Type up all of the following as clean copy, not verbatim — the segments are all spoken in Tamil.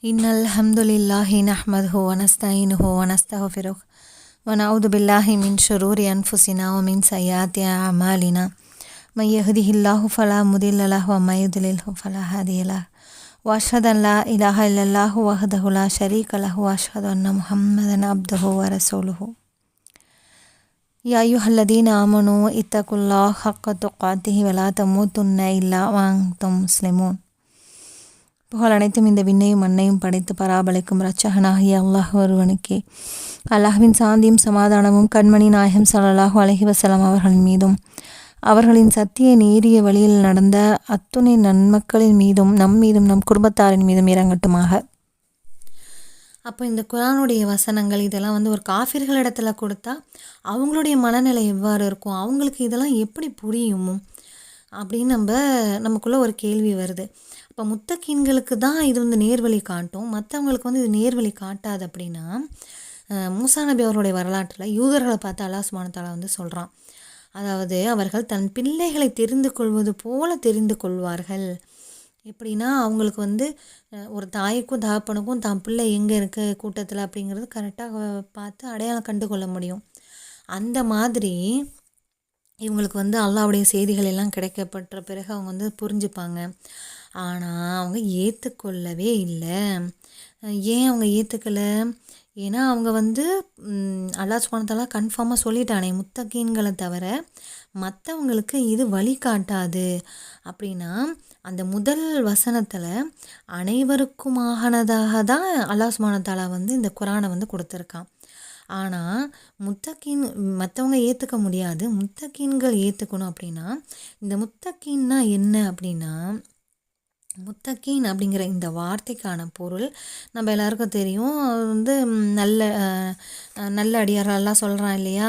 إن الحمد لله نحمده ونستعينه ونستغفره ونعوذ بالله من شرور أنفسنا ومن سيئات أعمالنا من يهده الله فلا مضل له ومن يضلله فلا هادي له وأشهد أن لا إله إلا الله وحده لا شريك له وأشهد أن محمدا عبده ورسوله يا أيها الذين آمنوا اتقوا الله حق تقاته ولا تموتن إلا وأنتم مسلمون. புகழ் அனைத்தும் இந்த விண்ணையும் மண்ணையும் படைத்து பராபலிக்கும் இரட்சகனாகிய அல்லாஹ் ஒருவனுக்கே. அல்லாஹ்வின் சாந்தியும் சமாதானமும் கண்மணி நாயகம் ஸல்லல்லாஹு அலைஹி வஸல்லம் அவர்களின் மீதும் அவர்களின் சத்திய நேரிய வழியில் நடந்த அத்துணை நன்மக்களின் மீதும் நம் மீதும் நம் குடும்பத்தாரின் மீதும் இறங்கட்டுமாக. அப்போ இந்த குர்ஆனுடைய வசனங்கள் இதெல்லாம் ஒரு காஃபிர்கள் இடத்துல கொடுத்தா அவங்களுடைய மனநிலை எவ்வாறு இருக்கும், அவங்களுக்கு இதெல்லாம் எப்படி புரியுமோ அப்படின்னு நமக்குள்ளே ஒரு கேள்வி வருது. இப்போ முத்தகீன்களுக்கு தான் இது நேர்வழி காட்டும், மற்றவங்களுக்கு இது நேர்வழி காட்டாது அப்படின்னா மூசா நபி அவருடைய வரலாற்றில் யூதர்களை பார்த்து அல்லாஹ் சுப்ஹானஹு வ தஆலா சொல்கிறான். அதாவது அவர்கள் தன் பிள்ளைகளை தெரிந்து கொள்வது போல தெரிந்து கொள்வார்கள். எப்படின்னா அவங்களுக்கு ஒரு தாய்க்கும் தகப்பனுக்கும் தான் பிள்ளை எங்கே இருக்க கூட்டத்தில் அப்படிங்கிறது கரெக்டாக பார்த்து அடையாளம் கண்டு கொள்ள முடியும். அந்த மாதிரி இவங்களுக்கு அல்லாஹ்வுடைய செய்திகள் எல்லாம் கிடைக்கப்பட்ட பிறகு அவங்க புரிஞ்சுப்பாங்க. ஆனால் அவங்க ஏற்றுக்கொள்ளவே இல்லை. ஏன் அவங்க ஏற்றுக்கலை? ஏன்னா அவங்க அல்லாஹ் சுப்ஹானஹு வ தஆலா கன்ஃபார்மாக சொல்லிட்டானே, முத்தகீன்களை தவிர மற்றவங்களுக்கு இது வழிகாட்டாது அப்படின்னா அந்த முதல் வசனத்தில் அனைவருக்குமானதாக தான் அல்லாஹ் சுப்ஹானஹு வ தஆலா இந்த குர்ஆனை கொடுத்துருக்கான். ஆனால் முத்தகீன் மற்றவங்க ஏற்றுக்க முடியாது, முத்தகீன்கள் ஏற்றுக்கணும். அப்படின்னா இந்த முத்தகீன்னா என்ன அப்படின்னா, முத்தகீன் அப்படிங்கிற இந்த வார்த்தைக்கான பொருள் நம்ம எல்லாருக்கும் தெரியும். நல்ல நல்ல அடியார்கள்லாம் சொல்கிறான் இல்லையா,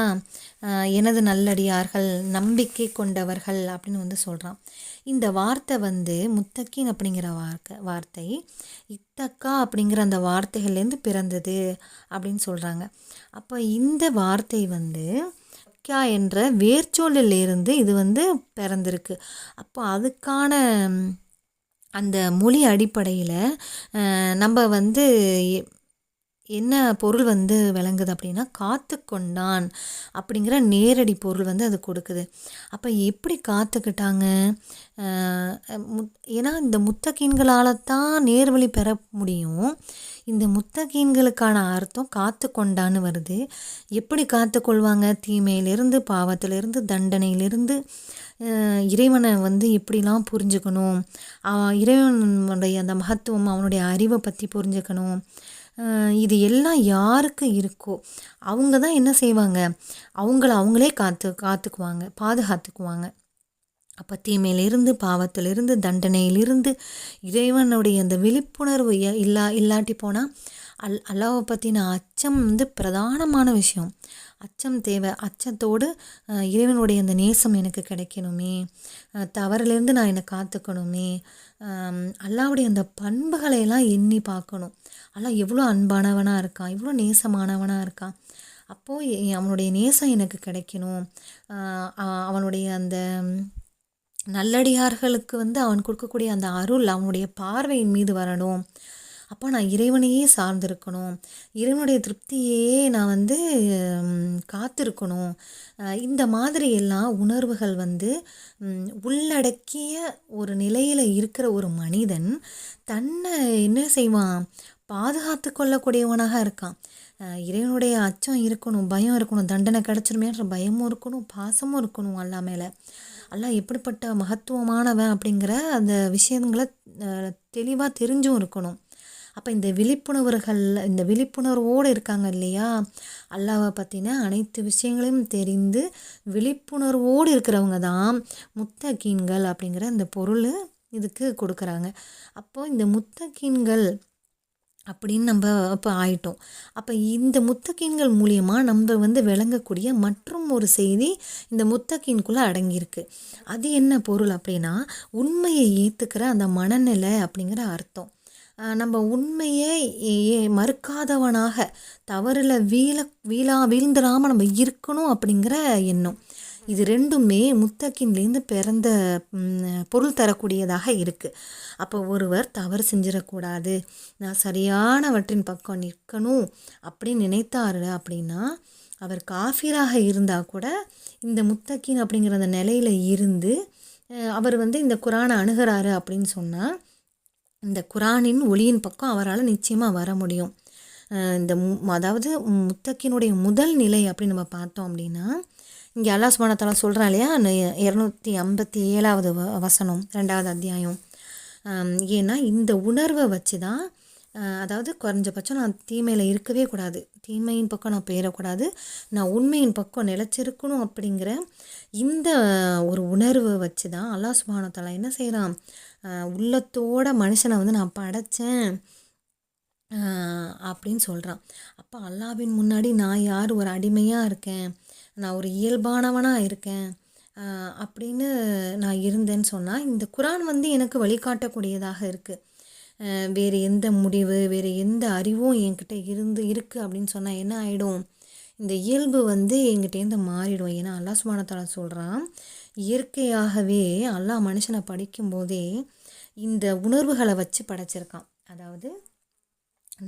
எனது நல்லடியார்கள் நம்பிக்கை கொண்டவர்கள் அப்படின்னு சொல்கிறான். இந்த வார்த்தை முத்தகீன் அப்படிங்கிற வார்த்தை இத்தக்கா அப்படிங்கிற அந்த வார்த்தைகள்லேருந்து பிறந்தது அப்படின்னு சொல்கிறாங்க. அப்போ இந்த வார்த்தை கா என்ற வேர்ச்சொல்லிலிருந்து இது பிறந்திருக்கு. அப்போ அதுக்கான அந்த மொழி அடிப்படையில் நம்ம என்ன பொருள் விளங்குது அப்படின்னா, காத்து கொண்டான் அப்படிங்கிற நேரடி பொருள் அது கொடுக்குது. அப்போ எப்படி காத்துக்கிட்டாங்க? ஏன்னா இந்த முத்தகீன்களால் தான் நேர்வழி பெற முடியும். இந்த முத்தகீன்களுக்கான அர்த்தம் காத்து கொண்டான்னு வருது. எப்படி காத்து கொள்வாங்க? தீமையிலிருந்து, பாவத்திலிருந்து, தண்டனையிலிருந்து, இறைவனை எப்படிலாம் புரிஞ்சுக்கணும், இறைவனுடைய அந்த மகத்துவம், அவனுடைய அறிவை பற்றி புரிஞ்சுக்கணும். இது எல்லாம் யாருக்கு இருக்கோ அவங்க தான் என்ன செய்வாங்க, அவங்களே காத்துக்குவாங்க, பாதுகாத்துக்குவாங்க. அப்போ தீமையிலிருந்து, பாவத்திலிருந்து, தண்டனையிலிருந்து, இறைவனுடைய அந்த விழிப்புணர்வு இல்லாட்டி போனால் அல்லாஹ்வை பற்றின அச்சம் பிரதானமான விஷயம். அச்சம் தேவை. அச்சத்தோடு இறைவனுடைய அந்த நேசம் எனக்கு கிடைக்கணுமே, தவறிலேருந்து நான் என்னை காத்துக்கணுமே, அல்லாஹ்வுடைய அந்த பண்புகளையெல்லாம் எண்ணி பார்க்கணும். அல்லாஹ் எவ்வளோ அன்பானவனாக இருக்கான், எவ்வளோ நேசமானவனாக இருக்கான். அப்போது அவனுடைய நேசம் எனக்கு கிடைக்கணும். அவனுடைய அந்த நல்லடியார்களுக்கு அவன் கொடுக்கக்கூடிய அந்த அருள் அவனுடைய பார்வையின் மீது வரணும். அப்போ நான் இறைவனையே சார்ந்திருக்கணும், இறைவனுடைய திருப்தியே நான் காத்திருக்கணும். இந்த மாதிரி எல்லாம் உணர்வுகள் உள்ளடக்கிய ஒரு நிலையில் இருக்கிற ஒரு மனிதன் தன்னை என்ன செய்வான், பாதுகாத்து கொள்ளக்கூடியவனாக இருக்கான். இறைவனுடைய அச்சம் இருக்கணும், பயம் இருக்கணும், தண்டனை கிடச்சிருமேன்ற பயமும் இருக்கணும், பாசமும் இருக்கணும் அல்லாஹ் மேலே. அல்லாஹ் எப்படிப்பட்ட மகத்துவமானவன் அப்படிங்கிற அந்த விஷயங்களை தெளிவாக தெரிஞ்சும் இருக்கணும். அப்போ இந்த விழிப்புணர்வோடு இருக்காங்க இல்லையா, அல்லாஹ்வை பற்றின அனைத்து விஷயங்களையும் தெரிந்து விழிப்புணர்வோடு இருக்கிறவங்க தான் முத்தகீன்கள் அப்படிங்கிற அந்த பொருள் இதுக்கு கொடுக்குறாங்க. அப்போது இந்த முத்தகீன்கள் அப்படின்னு நம்ம இப்போ ஆயிட்டோம். அப்போ இந்த முத்தகீன்கள் மூலியமாக நம்ம விளங்கக்கூடிய மற்றும் ஒரு செய்தி இந்த முத்தகீன்குள்ளே அடங்கியிருக்கு. அது என்ன பொருள் அப்படின்னா, உண்மையை ஏற்றுக்கிற அந்த மனநிலை அப்படிங்கிற அர்த்தம். நம்ம உண்மையை மறுக்காதவனாக, தவறில் வீழ்ந்துடாமல் நம்ம இருக்கணும் அப்படிங்கிற எண்ணம். இது ரெண்டுமே முத்தக்கின்லேருந்து பிறந்த பொருள் தரக்கூடியதாக இருக்குது. அப்போ ஒருவர் தவறு செஞ்சிடக்கூடாது, நான் சரியானவற்றின் பக்கம் நிற்கணும் அப்படின்னு நினைத்தாரு அப்படின்னா, அவர் காஃபிராக இருந்தால் கூட இந்த முத்தக்கின் அப்படிங்கிற அந்த நிலையில் இருந்து அவர் இந்த குரானை அணுகிறாரு அப்படின்னு சொன்னால், இந்த குரானின் ஒளியின் பக்கம் அவரால் நிச்சயமாக வர முடியும். இந்த அதாவது முத்தக்கினுடைய முதல் நிலை அப்படின்னு நம்ம பார்த்தோம் அப்படின்னா, இங்கே அல்லாஹ் சுப்ஹானஹு வ தஆலா சொல்கிறான் இல்லையா, 257வது வசனம் 2வது அத்தியாயம். ஏன்னா இந்த உணர்வை வச்சு தான், அதாவது குறைஞ்சபட்சம் நான் தீமையில் இருக்கவே கூடாது, தீமையின் பக்கம் நான் போயிடக்கூடாது, நான் உண்மையின் பக்கம் நிலச்சிருக்கணும் அப்படிங்கிற இந்த ஒரு உணர்வை வச்சு தான் அல்லாஹ் சுப்ஹானஹு வ தஆலா என்ன செய்கிறான், உள்ளத்தோட மனுஷனை நான் படைத்தேன் அப்படின்னு சொல்கிறான். அப்போ அல்லாஹ்வின் முன்னாடி நான் யார், ஒரு அடிமையாக இருக்கேன், நான் ஒரு இயல்பானவனாக இருக்கேன் அப்படின்னு நான் இருந்தேன்னு சொன்னால், இந்த குரான் எனக்கு வழிகாட்டக்கூடியதாக இருக்குது. வேறு எந்த முடிவு, வேறு எந்த அறிவும் என்கிட்ட இருக்குது அப்படின்னு சொன்னால் என்ன ஆகிடும், இந்த இயல்பு என்கிட்டேருந்து மாறிடும். ஏன்னா அல்லாஹ் சுப்ஹானஹு வ தஆலா சொல்கிறான், இயற்கையாகவே அல்லாஹ் மனுஷனை படிக்கும்போதே இந்த உணர்வுகளை வச்சு படைச்சிருக்கான். அதாவது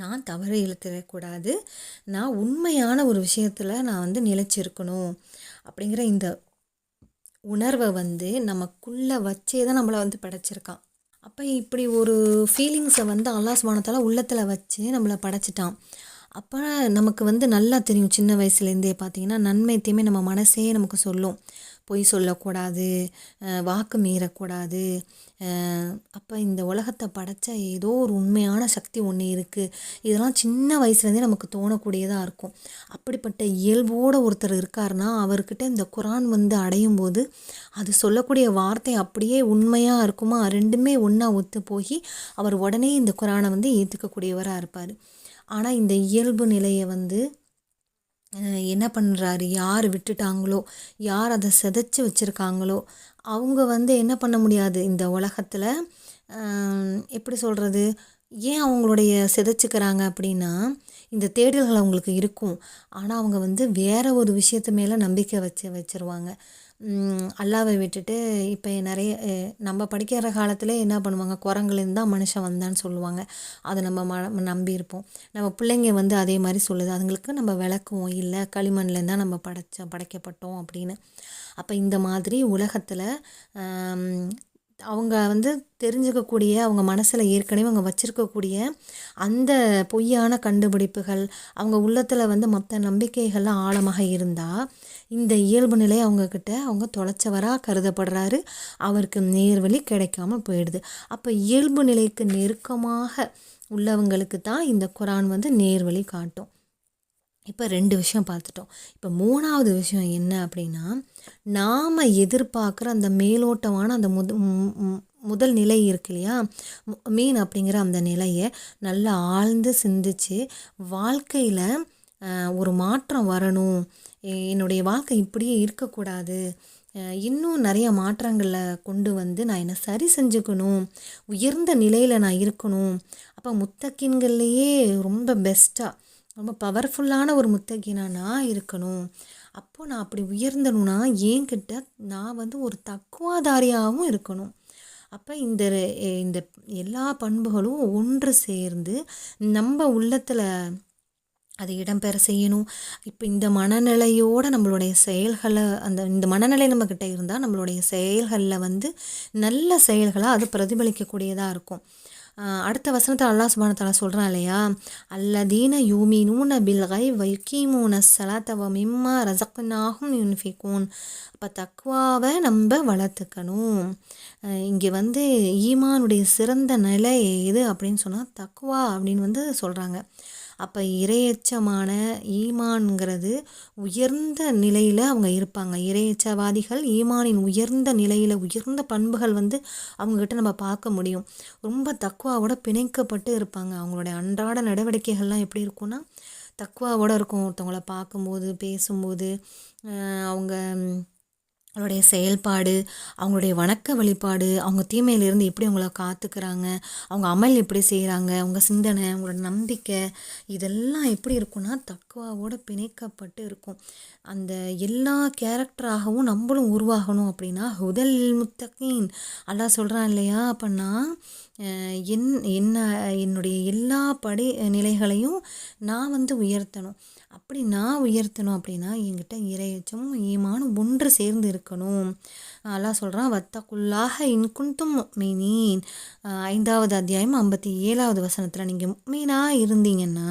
நான் தவறு இழுத்துடக்கூடாது, நான் உண்மையான ஒரு விஷயத்தில் நான் நிலைச்சிருக்கணும் அப்படிங்கிற இந்த உணர்வை நமக்குள்ளே வச்சே தான் நம்மளை படைச்சிருக்கான். அப்போ இப்படி ஒரு ஃபீலிங்ஸை அல்லாஹ் சுப்ஹானஹு வ தஆலா உள்ளத்தில் வச்சு நம்மளை படைச்சிட்டான். அப்போ நமக்கு நல்லா தெரியும், சின்ன வயசுலேருந்தே பார்த்திங்கன்னா நன்மை தீமை நம்ம மனசே நமக்கு சொல்லும். பொய் சொல்லக்கூடாது, வாக்கு மீறக்கூடாது. அப்போ இந்த உலகத்தை படைச்ச ஏதோ ஒரு உண்மையான சக்தி ஒன்று இருக்குது, இதெல்லாம் சின்ன வயசுலேருந்தே நமக்கு தோணக்கூடியதாக இருக்கும். அப்படிப்பட்ட இயல்போடு ஒருத்தர் இருக்காருன்னா, அவர்கிட்ட இந்த குரான் அடையும் போது அது சொல்லக்கூடிய வார்த்தை அப்படியே உண்மையாக இருக்குமா, ரெண்டுமே ஒன்றா ஒத்து போய் அவர் உடனே இந்த குரானை ஏற்றுக்கக்கூடியவராக இருப்பார். ஆனால் இந்த இயல்பு நிலையை என்ன பண்ணுறாரு, யார் விட்டுட்டாங்களோ, யார் அதை சிதைச்சி வச்சுருக்காங்களோ, அவங்க என்ன பண்ண முடியாது இந்த உலகத்தில். எப்படி சொல்கிறது, ஏன் அவங்களுடைய சிதைச்சிக்கிறாங்க அப்படின்னா, இந்த தேடல்கள் அவங்களுக்கு இருக்கும். ஆனால் அவங்க வேறு ஒரு விஷயத்து மேலே நம்பிக்கை வச்சுருவாங்க. அல்லாவை விட்டுட்டு இப்போ நிறைய நம்ம படிக்கிற காலத்தில் என்ன பண்ணுவாங்க, குரங்குலேருந்து தான் மனுஷன் வந்தான்னு சொல்லுவாங்க. அதை நம்ம நம்பியிருப்போம். நம்ம பிள்ளைங்க அதே மாதிரி சொல்லுது, அதுங்களுக்கு நம்ம விளக்குவோம், இல்லை களிமண்லேருந்து தான் நம்ம படைக்கப்பட்டோம் அப்படின்னு. அப்போ இந்த மாதிரி உலகத்தில் அவங்க தெரிஞ்சுக்கக்கூடிய, அவங்க மனசில் ஏற்கனவே அவங்க வச்சுருக்கக்கூடிய அந்த பொய்யான கண்டுபிடிப்புகள், அவங்க உள்ளத்தில் மற்ற நம்பிக்கைகள்லாம் ஆழமாக இருந்தால், இந்த இயல்பு நிலை அவங்கக்கிட்ட அவங்க தொலைச்சவராக கருதப்படுறாரு, அவருக்கு நேர்வழி கிடைக்காமல் போயிடுது. அப்போ இயல்பு நிலைக்கு நெருக்கமாக உள்ளவங்களுக்கு தான் இந்த குரான் நேர்வழி காட்டும். இப்போ 2 விஷயம் பார்த்துட்டோம். இப்போ 3வது விஷயம் என்ன அப்படின்னா, நாம் எதிர்பார்க்குற அந்த மேலோட்டமான அந்த முதல் நிலை இருக்கு இல்லையா, மீன் அப்படிங்கிற அந்த நிலையை நல்லா ஆழ்ந்து சிந்திச்சு, வாழ்க்கையில் ஒரு மாற்றம் வரணும், என்னுடைய வாழ்க்கை இப்படியே இருக்கக்கூடாது, இன்னும் நிறைய மாற்றங்களில் கொண்டு நான் என்னை சரி செஞ்சுக்கணும், உயர்ந்த நிலையில் நான் இருக்கணும். அப்போ முத்தக்கின்கள்லேயே ரொம்ப பெஸ்ட்டாக, ரொம்ப பவர்ஃபுல்லான ஒரு முத்தகினா நான் இருக்கணும். அப்போது நான் அப்படி உயர்ந்தணும்னா என்கிட்ட நான் ஒரு தக்குவாதாரியாகவும் இருக்கணும். அப்போ இந்த எல்லா பண்புகளும் ஒன்று சேர்ந்து நம்ம உள்ளத்தில் அது இடம்பெற செய்யணும். இப்போ இந்த மனநிலையோடு நம்மளுடைய செயல்களை, இந்த மனநிலை நம்மக்கிட்ட இருந்தால் நம்மளுடைய செயல்களில் நல்ல செயல்களாக அது பிரதிபலிக்கக்கூடியதாக இருக்கும். அடுத்த வசனத்தில் அல்லாஹ் சுப்ஹானஹு வ தஆலா சொல்கிறான் இல்லையா, அல்லதீன யூமினூன பில் கைப் வ யுகீமூன ஸலாத்த வ மிம்மா ரஸக்னாஹும் யுன்ஃபிகூன். அப்போ தக்வாவை நம்ம வளர்த்துக்கணும். இங்கே ஈமானுடைய சிறந்த நிலை எது அப்படின்னு சொன்னால் தக்வா அப்படின்னு சொல்கிறாங்க. அப்போ இறையச்சமான ஈமான்ங்கிறது உயர்ந்த நிலையில் அவங்க இருப்பாங்க. இறையச்சவாதிகள் ஈமானின் உயர்ந்த நிலையில் உயர்ந்த பண்புகள் அவங்கக்கிட்ட நம்ம பார்க்க முடியும். ரொம்ப தக்வாவோட பிணைக்கப்பட்டு இருப்பாங்க. அவங்களுடைய அன்றாட நடவடிக்கைகள்லாம் எப்படி இருக்கும்னா தக்வாவோடு இருக்கும். ஒருத்தவங்கள பார்க்கும்போது, பேசும்போது, அவங்க அவங்களுடைய செயல்பாடு, அவங்களுடைய வணக்க வழிபாடு, அவங்க தீமையிலிருந்து எப்படி அவங்கள காத்துக்கிறாங்க, அவங்க அமல் எப்படி செய்கிறாங்க, அவங்க சிந்தனை, அவங்களோட நம்பிக்கை, இதெல்லாம் எப்படி இருக்கும்னா தக்வாவோட பிணைக்கப்பட்டு இருக்கும். அந்த எல்லா கேரக்டராகவும் நம்மளும் உருவாகணும் அப்படின்னா ஹுதல் முத்தகீன் அல்லாஹ் சொல்கிறான் இல்லையா? அப்போ நான் என்னுடைய எல்லா நிலைகளையும் நான் உயர்த்தணும். அப்படி நான் உயர்த்தணும் அப்படின்னா என்கிட்ட இறையச்சமும் ஈமானும் ஒன்று சேர்ந்து இருக்கணும். அல்லாஹ் சொல்கிறான் வத்தக்குள்ளாக இன்குந்தும் முஃமினீன். 5வது அத்தியாயம் 57வது வசனத்தில் நீங்கள் முஃமினாக இருந்தீங்கன்னா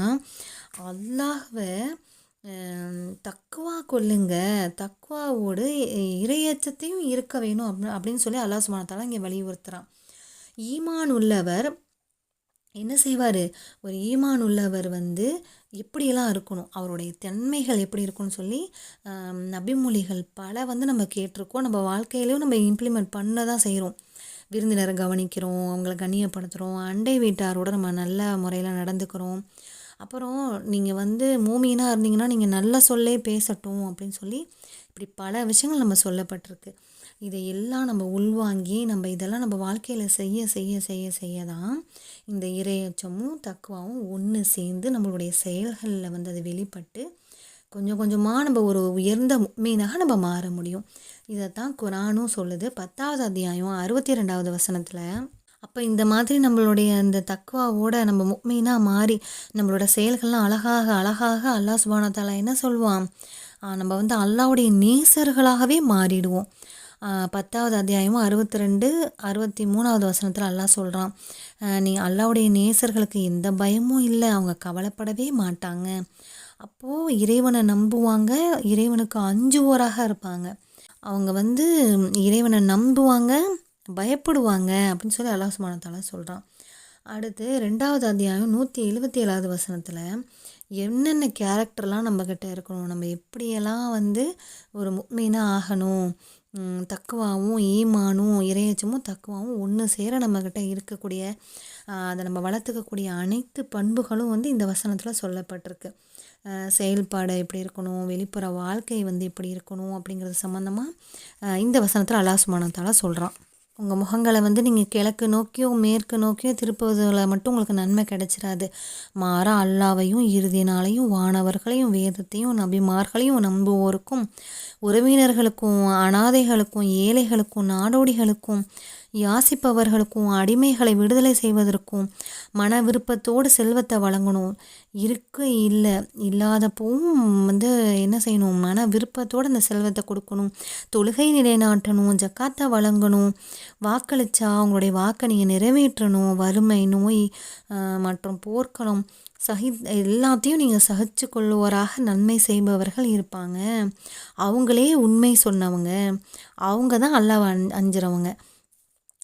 அல்லாஹ்வை தக்குவா கொள்ளுங்க, தக்குவாவோடு இறையச்சத்தையும் இருக்க வேணும் அப்படின்னு சொல்லி அல்லாஹ் சுப்ஹானஹு வ தஆலா இங்கே வலியுறுத்துகிறான். ஈமான் உள்ளவர் என்ன செய்வார்? ஒரு ஈமான் உள்ளவர் எப்படியெல்லாம் இருக்கணும், அவருடைய தன்மைகள் எப்படி இருக்குன்னு சொல்லி நபிமொழிகள் பல நம்ம கேட்டிருக்கோம். நம்ம வாழ்க்கையிலையும் நம்ம இம்ப்ளிமெண்ட் பண்ண தான் செய்கிறோம். விருந்தினரை கவனிக்கிறோம், அவங்கள கண்ணியப்படுத்துகிறோம், அண்டை வீட்டாரோட நம்ம நல்ல முறையில் நடந்துக்கிறோம். அப்புறம் நீங்கள் மூமினாக இருந்தீங்கன்னா நீங்கள் நல்ல சொல்லே பேசட்டும் அப்படின்னு சொல்லி இப்படி பல விஷயங்கள் நம்ம சொல்லப்பட்டிருக்கு. இதையெல்லாம் நம்ம உள்வாங்கி நம்ம இதெல்லாம் நம்ம வாழ்க்கையில் செய்ய செய்ய செய்ய செய்ய தான் இந்த இறையச்சமும் தக்குவாவும் ஒன்று சேர்ந்து நம்மளுடைய செயல்களில் அது வெளிப்பட்டு கொஞ்சம் கொஞ்சமாக நம்ம ஒரு உயர்ந்த முஃமினாக நம்ம மாற முடியும். இதைத்தான் குர்ஆனும் சொல்லுது. 10வது அத்தியாயம் 62வது வசனத்தில். அப்போ இந்த மாதிரி நம்மளுடைய அந்த தக்குவாவோட நம்ம முஃமினாக மாறி நம்மளோட செயல்கள்லாம் அழகாக அழகாக அல்லாஹ் சுப்ஹானஹு வ தஆலா என்ன சொல்லுவான்? நம்ம அல்லாஹ்வுடைய நேசர்களாகவே மாறிடுவோம். 10வது அத்தியாயமும் 62 63வது வசனத்தில் அல்லாஹ் சொல்கிறான், நீ அல்லாஹ்வுடைய நேசர்களுக்கு எந்த பயமும் இல்லை, அவங்க கவலைப்படவே மாட்டாங்க. அப்போது இறைவனை நம்புவாங்க, இறைவனுக்கு அஞ்சுவோராக இருப்பாங்க. அவங்க இறைவனை நம்புவாங்க, பயப்படுவாங்க அப்படின்னு சொல்லி அல்லாஹ் சுப்ஹானஹு வ தஆலா சொல்கிறான். அடுத்து 2வது அத்தியாயம் 177வது வசனத்தில் என்னென்ன கேரக்டர்லாம் நம்மக்கிட்ட இருக்கணும், நம்ம எப்படியெல்லாம் ஒரு முஃமினாக ஆகணும், தக்குவாவும் ஈமானும் இறையச்சமும் தக்குவாவும் ஒன்று சேர நம்மக்கிட்ட இருக்கக்கூடிய அதை நம்ம வளர்த்துக்கக்கூடிய அனைத்து பண்புகளும் இந்த வசனத்தில் சொல்லப்பட்டிருக்கு. செயல்பாடு எப்படி இருக்கணும், வெளிப்புற வாழ்க்கை எப்படி இருக்கணும் அப்படிங்கிறது சம்மந்தமாக இந்த வசனத்தில் அல்லாஹ் சுப்ஹானஹு வ தஆலா சொல்கிறான். உங்கள் முகங்களை நீங்கள் கிழக்கு நோக்கியோ மேற்கு நோக்கியோ திருப்புவதில் மட்டும் உங்களுக்கு நன்மை கிடைச்சிடாது. மாறா அல்லாஹ்வையும் இறுதி நாளையும் வானவர்களையும் வேதத்தையும் நபிமார்களையும் நம்புவோருக்கும் உறவினர்களுக்கும் அனாதைகளுக்கும் ஏழைகளுக்கும் நாடோடிகளுக்கும் யாசிப்பவர்களுக்கும் அடிமைகளை விடுதலை செய்வதற்கும் மன விருப்பத்தோடு செல்வத்தை வழங்கணும். இல்லை இல்லாதப்பவும் என்ன செய்யணும், மன விருப்பத்தோடு அந்த செல்வத்தை கொடுக்கணும். தொழுகை நிலைநாட்டணும், ஜக்காத்தை வழங்கணும், வாக்களித்தா அவங்களுடைய வாக்கை நீங்கள் நிறைவேற்றணும். வறுமை, நோய் மற்றும் போர்க்களம் எல்லாத்தையும் நீங்கள் சகிச்சு கொள்ளுவோராக நன்மை செய்பவர்கள் இருப்பாங்க. அவங்களே உண்மை சொன்னவங்க, அவங்க தான் அல்லாஹ்வை அஞ்சுறவங்க.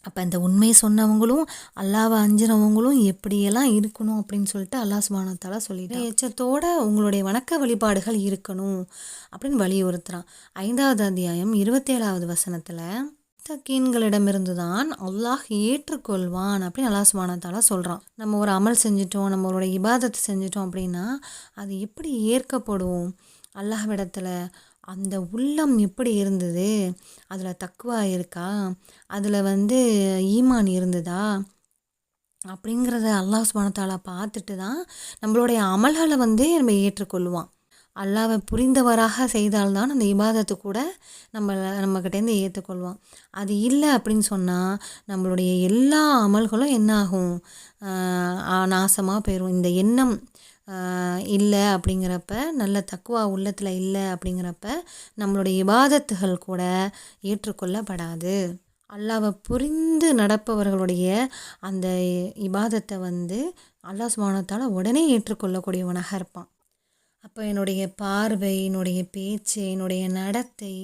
அப்போ இந்த உண்மை சொன்னவங்களும் அல்லாஹ்வை அஞ்சுறவங்களும் எப்படியெல்லாம் இருக்கணும் அப்படின்னு சொல்லிட்டு அல்லாஹ் சுப்ஹானஹு வ தஆலா சொல்லிட்டு எச்சத்தோட உங்களுடைய வணக்க வழிபாடுகள் இருக்கணும் அப்படின்னு வலியுறுத்துகிறான். 5வது அத்தியாயம் 27வது வசனத்தில் முத்தகீன்களிடமிருந்து தான் அல்லாஹ் ஏற்றுக்கொள்வான் அப்படின்னு அல்லாஹ் சுப்ஹானஹு வ தஆலா சொல்கிறான். நம்ம ஒரு அமல் செஞ்சிட்டோம், நம்மளோட இபாதத்தை செஞ்சிட்டோம் அப்படின்னா அது எப்படி ஏற்கப்படும் அல்லாஹ்விடத்தில்? அந்த உள்ளம் எப்படி இருந்தது, அதில் தக்குவா இருக்கா, அதில் ஈமான் இருந்ததா அப்படிங்கிறத அல்லாஹ் சுப்ஹானஹு வ தஆலா பார்த்துட்டு தான் நம்மளுடைய அமல்களை நம்ம ஏற்றுக்கொள்வான். அல்லாஹ்வை புரிந்தவராக செய்தால்தான் அந்த இபாதத்து கூட நம்மக்கிட்டேருந்து ஏற்றுக்கொள்வான். அது இல்லை அப்படின்னு சொன்னால் நம்மளுடைய எல்லா அமல்களும் என்ன ஆகும், நாசமாக போயிடும். இந்த எண்ணம் இல்லை அப்படிங்கிறப்ப, நல்ல தக்குவா உள்ளத்தில் இல்லை அப்படிங்கிறப்ப நம்மளுடைய இபாதத்துகள் கூட ஏற்றுக்கொள்ளப்படாது. அல்லாஹ்வை புரிந்து நடப்பவர்களுடைய அந்த இபாதத்தை அல்லாஹ் சுப்ஹானஹு வ தஆலா உடனே ஏற்றுக்கொள்ளக்கூடியவனாக இருப்பான். அப்போ என்னுடைய பார்வை, என்னுடைய பேச்சு, என்னுடைய நடத்தை,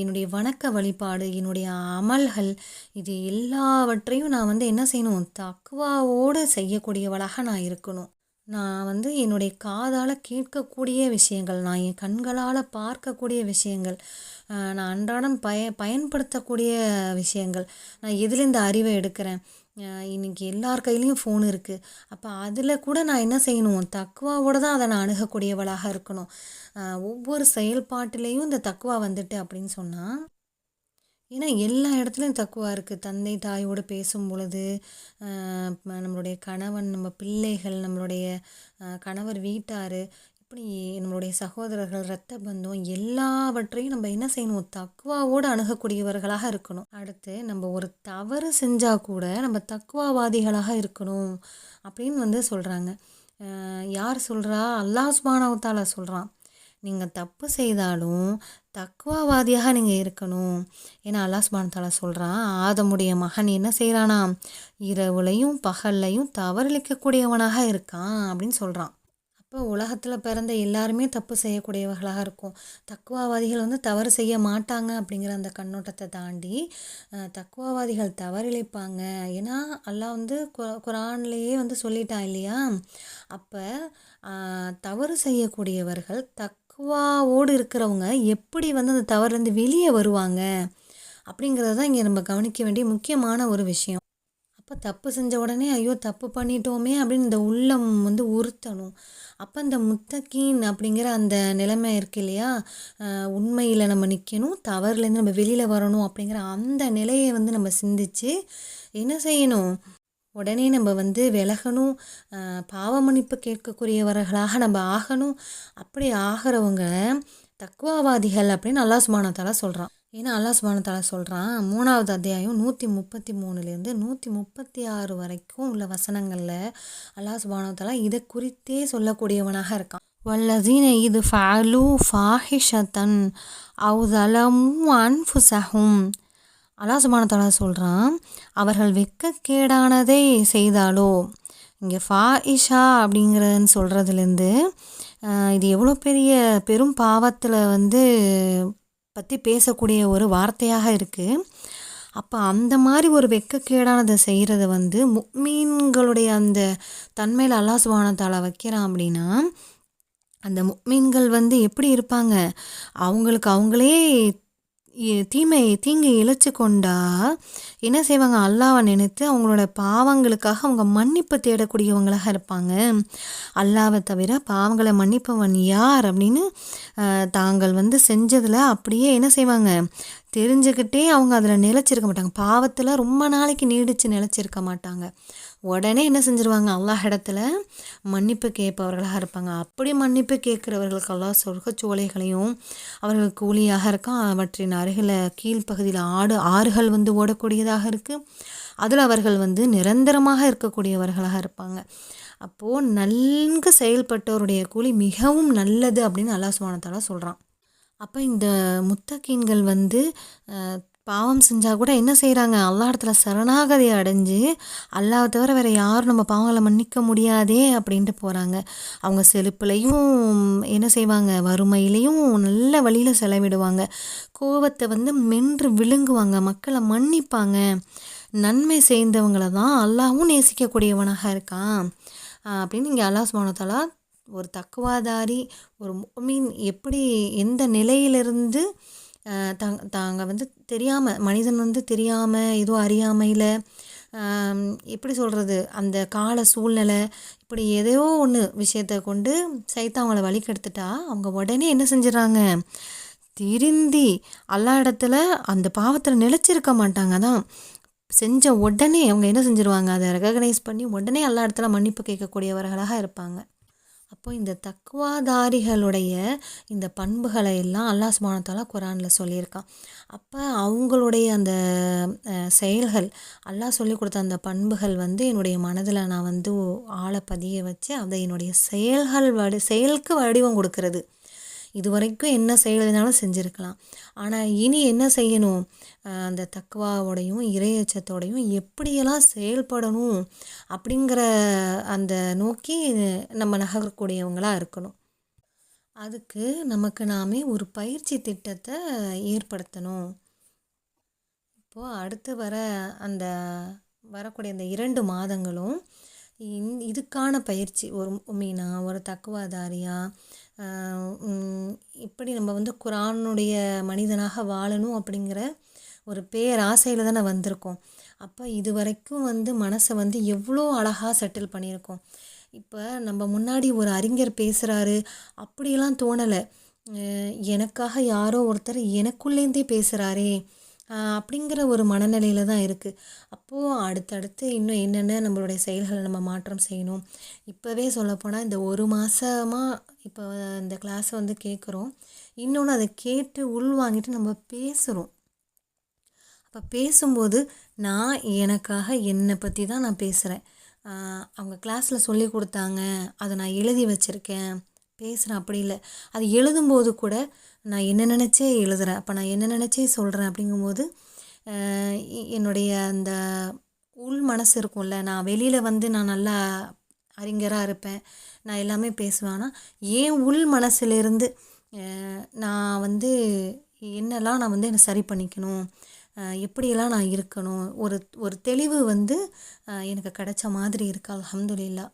என்னுடைய வணக்க வழிபாடு, என்னுடைய அமல்கள், இது எல்லாவற்றையும் நான் என்ன செய்யணும், தக்குவாவோடு செய்யக்கூடியவளாக நான் இருக்கணும். நான் என்னுடைய காதால் கேட்கக்கூடிய விஷயங்கள், நான் என் கண்களால் பார்க்கக்கூடிய விஷயங்கள், நான் அன்றாடம் பயன்படுத்தக்கூடிய விஷயங்கள், நான் எதில் இந்த அறிவை எடுக்கிறேன். இன்றைக்கி எல்லார் கையிலையும் ஃபோன் இருக்குது. அப்போ அதில் கூட நான் என்ன செய்யணும், தக்குவாவோடு தான் அதை நான் அணுகக்கூடியவளாக இருக்கணும். ஒவ்வொரு செயல்பாட்டிலையும் இந்த தக்குவா அப்படின்னு சொன்னால் ஏன்னா எல்லா இடத்துலையும் தக்குவா இருக்குது. தந்தை தாயோடு பேசும் பொழுது, நம்மளுடைய கணவன், நம்ம பிள்ளைகள், நம்மளுடைய கணவர் வீட்டார், இப்படி நம்மளுடைய சகோதரர்கள், இரத்த பந்தம் எல்லாவற்றையும் நம்ம என்ன செய்யணும்? தக்குவாவோடு அணுகக்கூடியவர்களாக இருக்கணும். அடுத்து நம்ம ஒரு தவறு செஞ்சால் கூட நம்ம தக்குவாவாதிகளாக இருக்கணும் அப்படின்னு சொல்கிறாங்க. யார் சொல்கிறா? அல்லாஹ் சுப்ஹானஹு வ தஆலா சொல்கிறான். நீங்கள் தப்பு செய்தாலும் தக்குவாவாதியாக நீங்கள் இருக்கணும். ஏன்னா அல்லாஹ் சுப்ஹானஹு வ தஆலா சொல்கிறான், ஆதமுடைய மகன் என்ன செய்கிறானாம்? இரவுலையும் பகல்லையும் தவறளிக்கக்கூடியவனாக இருக்கான் அப்படின்னு சொல்கிறான். அப்போ உலகத்தில் பிறந்த எல்லாருமே தப்பு செய்யக்கூடியவர்களாக இருக்கும். தக்குவாவாதிகள் தவறு செய்ய மாட்டாங்க அப்படிங்கிற அந்த கண்ணோட்டத்தை தாண்டி தக்குவாவாதிகள் தவறிழைப்பாங்க. ஏன்னா அல்லாஹ் குரான்லேயே சொல்லிட்டான் இல்லையா? அப்போ தவறு செய்யக்கூடியவர்கள் தக்குவாவோடு இருக்கிறவங்க எப்படி அந்த தவறுலேருந்து வெளியே வருவாங்க அப்படிங்கிறது தான் இங்கே நம்ம கவனிக்க வேண்டிய முக்கியமான ஒரு விஷயம். அப்போ தப்பு செஞ்ச உடனே ஐயோ தப்பு பண்ணிட்டோமே அப்படின்னு இந்த உள்ளம் உறுத்தணும். அப்போ அந்த முத்தகீன் அப்படிங்கிற அந்த நிலைமை இருக்கு இல்லையா? உண்மையில் நம்ம நிற்கணும், தவறுலேருந்து நம்ம வெளியில் வரணும் அப்படிங்கிற அந்த நிலையை நம்ம சிந்திச்சு என்ன செய்யணும்? உடனே நம்ம விலகணும், பாவ மன்னிப்பு கேட்கக்கூடியவர்களாக நம்ம ஆகணும். அப்படி ஆகிறவங்க தக்குவாவாதிகள் அப்படின்னு அல்லாஹ் சுப்ஹானஹு வ தஆலா சொல்கிறான். ஏன்னா அல்லாஹ் சுப்ஹானஹு வ தஆலா சொல்கிறான், 3வது அத்தியாயம் 133லேருந்து 136 வரைக்கும் உள்ள வசனங்களில் அல்லாஹ் சுப்ஹானஹு வ தஆலா இதை குறித்தே சொல்லக்கூடியவனாக இருக்கான். வல்லதீன இது ஃபஅலு ஃபாஹிஷத்தன் அவ் ஸலமு அன்ஃபுஸஹும். அல்லாஹ் சுப்ஹானஹு வ தஆலா சொல்கிறான், அவர்கள் வெட்கக்கேடானதை செய்தாலோ. இங்கே ஃபாஹிஷா அப்படிங்கிறதுன்னு சொல்கிறதுலேருந்து இது எவ்வளோ பெரிய பெரும் பாவத்தில் பற்றி பேசக்கூடிய ஒரு வார்த்தையாக இருக்குது. அப்போ அந்த மாதிரி ஒரு வெட்கக்கேடானதை செய்கிறத முஃமின்களுடைய அந்த தன்மையில் அல்லாஹ் சுப்ஹானஹு வ தஆலா வைக்கிறான். அப்படின்னா அந்த முஃமின்கள் எப்படி இருப்பாங்க? அவங்களுக்கு அவங்களே தீங்கு இழைச்சி கொண்டா என்ன செய்வாங்க? அல்லாஹ்வை நினைத்து அவங்களோட பாவங்களுக்காக அவங்க மன்னிப்பு தேடக்கூடியவங்களாக இருப்பாங்க. அல்லாஹ்வை தவிர பாவங்களை மன்னிப்பவன் யார் அப்படின்னு தாங்கள் செஞ்சதில் அப்படியே என்ன செய்வாங்க? தெரிஞ்சுக்கிட்டே அவங்க அதில் நிலைச்சிருக்க மாட்டாங்க. பாவத்தில் ரொம்ப நாளைக்கு நீடித்து நிலைச்சிருக்க மாட்டாங்க. உடனே என்ன செஞ்சுருவாங்க? அல்லாஹ் இடத்துல மன்னிப்பு கேட்பவர்களாக இருப்பாங்க. அப்படி மன்னிப்பு கேட்குறவர்களுக்கு அல்லாஹ் சொர்க்கச்சோலைகளையும் அவர்களுக்கு கூலியாக இருக்கான். அவற்றின் அருகில் கீழ்ப்பகுதியில் ஆறுகள் ஓடக்கூடியதாக இருக்குது. அதில் அவர்கள் நிரந்தரமாக இருக்கக்கூடியவர்களாக இருப்பாங்க. அப்போது நன்கு செயல்பட்டவருடைய கூலி மிகவும் நல்லது அப்படின்னு அல்லாஹ் சுப்ஹானஹு வ தஆலா சொல்கிறான். அப்போ இந்த முத்தகீன்கள் பாவம் செஞ்சால் கூட என்ன செய்கிறாங்க? அல்லாஹ் இடத்துல சரணாகதி அடைஞ்சு அல்லாஹ்வை தவிர வேறு யாரும் நம்ம பாவங்களை மன்னிக்க முடியாதே அப்படின்ட்டு போகிறாங்க. அவங்க செழிப்புலையும் என்ன செய்வாங்க? வறுமையிலையும் நல்ல வழியில் செலவிடுவாங்க. கோபத்தை மென்று விழுங்குவாங்க, மக்களை மன்னிப்பாங்க. நன்மை செய்தவங்களை தான் அல்லாஹ்வும் நேசிக்கக்கூடியவனாக இருக்கான் அப்படின்னு இங்கே அல்லாஹ் சுப்ஹானஹு வ தஆலா ஒரு தக்குவாதாரி, ஒரு முஃமின் எப்படி எந்த நிலையிலிருந்து தாங்க தெரியாமல், மனிதன் தெரியாமல் ஏதோ அறியாமையில் எப்படி சொல்கிறது, அந்த கால சூழ்நிலை இப்படி ஏதோ ஒன்று விஷயத்தை கொண்டு சைத்தான் அவங்கள வழிகெடுத்துட்டா அவங்க உடனே என்ன செஞ்சிடறாங்க? திருந்தி அல்லாஹ் இடத்துல அந்த பாவத்தில் நிலைச்சிருக்க மாட்டாங்க. தான் செஞ்ச உடனே அவங்க என்ன செஞ்சிருவாங்க? அதை ரெகக்னைஸ் பண்ணி உடனே அல்லாஹ் இடத்துல மன்னிப்பு கேட்கக்கூடியவர்களாக இருப்பாங்க. அப்போ இந்த தக்குவாதாரிகளுடைய இந்த பண்புகளை எல்லாம் அல்லாஹ் சுப்ஹானஹு வ தஆலா குரானில் சொல்லியிருக்கான். அப்போ அவங்களுடைய அந்த செயல்கள், அல்லாஹ் சொல்லி கொடுத்த அந்த பண்புகள் என்னுடைய மனதில் நான் ஆழ பதிய வச்சு அதை என்னுடைய செயலுக்கு வடிவம் கொடுக்கறது. இது வரைக்கும் என்ன செயல்னாலும் செஞ்சுருக்கலாம். ஆனால் இனி என்ன செய்யணும்? அந்த தக்வாவோடையும் இறையச்சத்தோடையும் எப்படியெல்லாம் செயல்படணும் அப்படிங்கிற அந்த நோக்கி நம்ம நகரக்கூடியவங்களாக இருக்கணும். அதுக்கு நமக்கு நாமே ஒரு பயிற்சி திட்டத்தை ஏற்படுத்தணும். இப்போது அடுத்து வரக்கூடிய அந்த 2 மாதங்களும் இதுக்கான பயிற்சி, ஒரு முஃமினா, ஒரு தக்குவாதாரியா, இப்படி நம்ம குரானுடைய மனிதனாக வாழணும் அப்படிங்கிற ஒரு பேராசையில் தானே வந்திருக்கோம். அப்போ இது வரைக்கும் மனசை எவ்வளோ அழகாக செட்டில் பண்ணியிருக்கோம். இப்போ நம்ம முன்னாடி ஒரு அறிஞர் பேசுகிறாரு அப்படியெல்லாம் தோணலை. எனக்காக யாரோ ஒருத்தர் எனக்குள்ளேருந்தே பேசுகிறாரே அப்படிங்கிற ஒரு மனநிலையில தான் இருக்குது. அப்போது அடுத்தடுத்து இன்னும் என்னென்ன நம்மளுடைய செயல்களை நம்ம மாற்றம் செய்யணும். இப்போவே சொல்லப்போனால் இந்த ஒரு மாதமா இப்போ இந்த கிளாஸை வந்து கேட்குறோம். இன்னொன்று அதை கேட்டு உள்வாங்கிட்டு நம்ம பேசுகிறோம். அப்போ பேசும்போது நான் எனக்காக என்னை பற்றி தான் நான் பேசுகிறேன். அவங்க கிளாஸில் சொல்லி கொடுத்தாங்க, அதை நான் எழுதி வச்சுருக்கேன், பேசுகிறேன், அப்படி இல்லை. அது எழுதும்போது கூட நான் என்ன நினச்சே எழுதுகிறேன். அப்போ நான் என்ன நினச்சே சொல்கிறேன். அப்படிங்கும்போது என்னுடைய அந்த உள் மனசு இருக்கும்ல, நான் வெளியில் வந்து நான் நல்லா அறிஞராக இருப்பேன், நான் எல்லாமே பேசுவேன். ஆனால் ஏன் உள் மனசுலேருந்து நான் வந்து என்னெல்லாம் நான் வந்து என்னை சரி பண்ணிக்கணும், எப்படியெல்லாம் நான் இருக்கணும், ஒரு தெளிவு வந்து எனக்கு கிடைச்ச மாதிரி இருக்கு. அல்ஹம்துலில்லாஹ்.